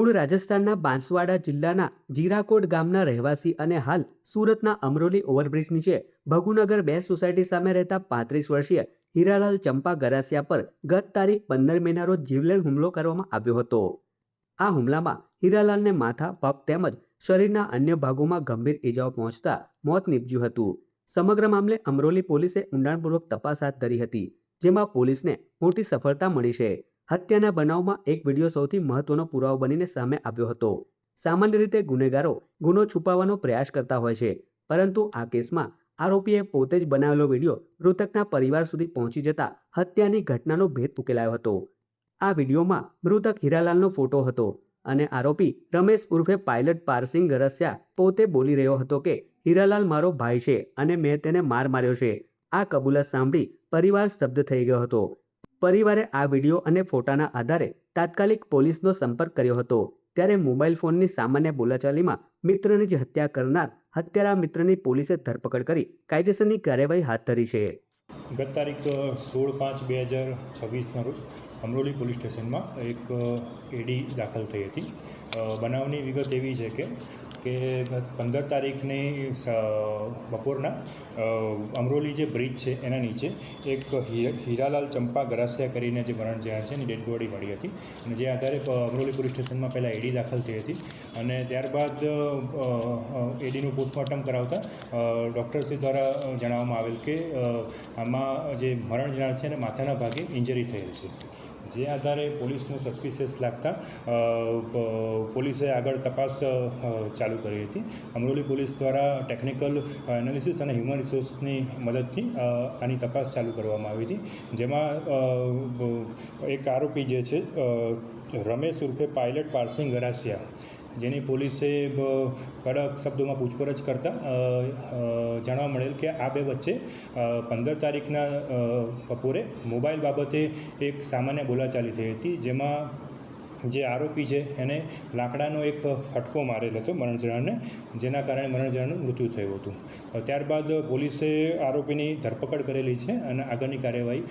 મૂળ રાજસ્થાનના બાંસવાડા જિલ્લાના જીરાકોટ ગામના રહેવાસી અને હાલ સુરતના અમરોલી ઓવરબ્રિજ નીચે ભગુનગર 2 સોસાયટી સામે રહેતા 35 વર્ષીય હીરાલાલ ચંપા ગરાસિયા પર ગત તારીખ 15 મેના રોજ જીવલેણ હુમલો કરવામાં આવ્યો હતો। આ હુમલામાં હીરાલાલને માથા, પગ તેમજ શરીરના અન્ય ભાગોમાં ગંભીર ઈજાઓ પહોંચતા મોત નીપજ્યું હતું। સમગ્ર મામલે અમરોલી પોલીસે ઊંડાણપૂર્વક તપાસ હાથ ધરી હતી, જેમાં પોલીસને મોટી સફળતા મળી છે। હત્યાના બનાવમાં એક વિડીયો સૌથી મહત્વનો પુરાવો બનીને સામે આવ્યો હતો। સામાન્ય રીતે ગુનેગારો ગુનો છુપાવવાનો પ્રયાસ કરતા હોય છે, પરંતુ આ કેસમાં આરોપીએ પોતે જ બનાવેલો વિડીયો મૃતકના પરિવાર સુધી પહોંચી જતા હત્યાની ઘટનાનો ભેદ ઉકેલાયો હતો। આ વિડીયોમાં મૃતક હીરાલાલનો ફોટો હતો અને આરોપી રમેશ ઉર્ફે પાયલટ પારસિંગ ગરસિયા પોતે બોલી રહ્યો હતો કે હીરાલાલ મારો ભાઈ છે અને મેં તેને માર માર્યો છે। આ કબૂલાત સાંભળી પરિવાર સ્તબ્ધ થઈ ગયો હતો। પરિવારે આ વિડીયો અને ફોટાના આધારે તાત્કાલિક પોલીસનો સંપર્ક કર્યો હતો। ત્યારે મોબાઈલ ફોનની સામાન્ય બોલાચાલીમાં મિત્રની જ હત્યા કરનાર હત્યારા મિત્રની પોલીસે ધરપકડ કરી કાયદેસરની કાર્યવાહી હાથ ધરી છે। ગત તારીખ 16/5/2026ના રોજ અમરોલી પોલીસ સ્ટેશનમાં એક એડી દાખલ થઈ હતી। બનાવની વિગત એવી છે કે ગત 15 તારીખની બપોરના અમરોલી જે બ્રિજ છે એના નીચે એક હીરાલાલ ચંપા ગરાસિયા કરીને જે મરણ જનાર છે એની ડેડ બોડી મળી હતી અને જે આધારે અમરોલી પોલીસ સ્ટેશનમાં પહેલાં એડી દાખલ થઈ હતી અને ત્યારબાદ એડીનું પોસ્ટમોર્ટમ કરાવતા ડૉક્ટરશ્રી દ્વારા જણાવવામાં આવેલ કે આમાં જે મરણ જનાર છે એને માથાના ભાગે ઇન્જરી થયેલ છે। જે આધારે પોલીસને સસ્પિશિયસ લાગતા પોલીસે આગળ તપાસ ચાલુ કરી હતી। અમરોલી પોલીસ દ્વારા ટેકનિકલ એનાલિસિસ અને હ્યુમન રિસોર્સની મદદથી આની તપાસ ચાલુ કરવામાં આવી હતી, જેમાં એક આરોપી જે છે રમેશ ઉર્ફે પાયલટ પારસિંગ ગરાસિયા, જેની પોલીસે કડક શબ્દોમાં પૂછપરછ કરતાં જાણવા મળેલ કે આ બે વચ્ચે 15 તારીખના બપોરે મોબાઈલ બાબતે એક સામાન્ય બોલાચાલી થઈ હતી, જેમાં જે આરોપી છે એને લાકડાનો એક ફટકો મારેલ હતો મરણ જનારને, જેના કારણે મરણ જનારનું મૃત્યુ થયું હતું। ત્યારબાદ પોલીસે આરોપીની ધરપકડ કરેલી છે અને આગળની કાર્યવાહી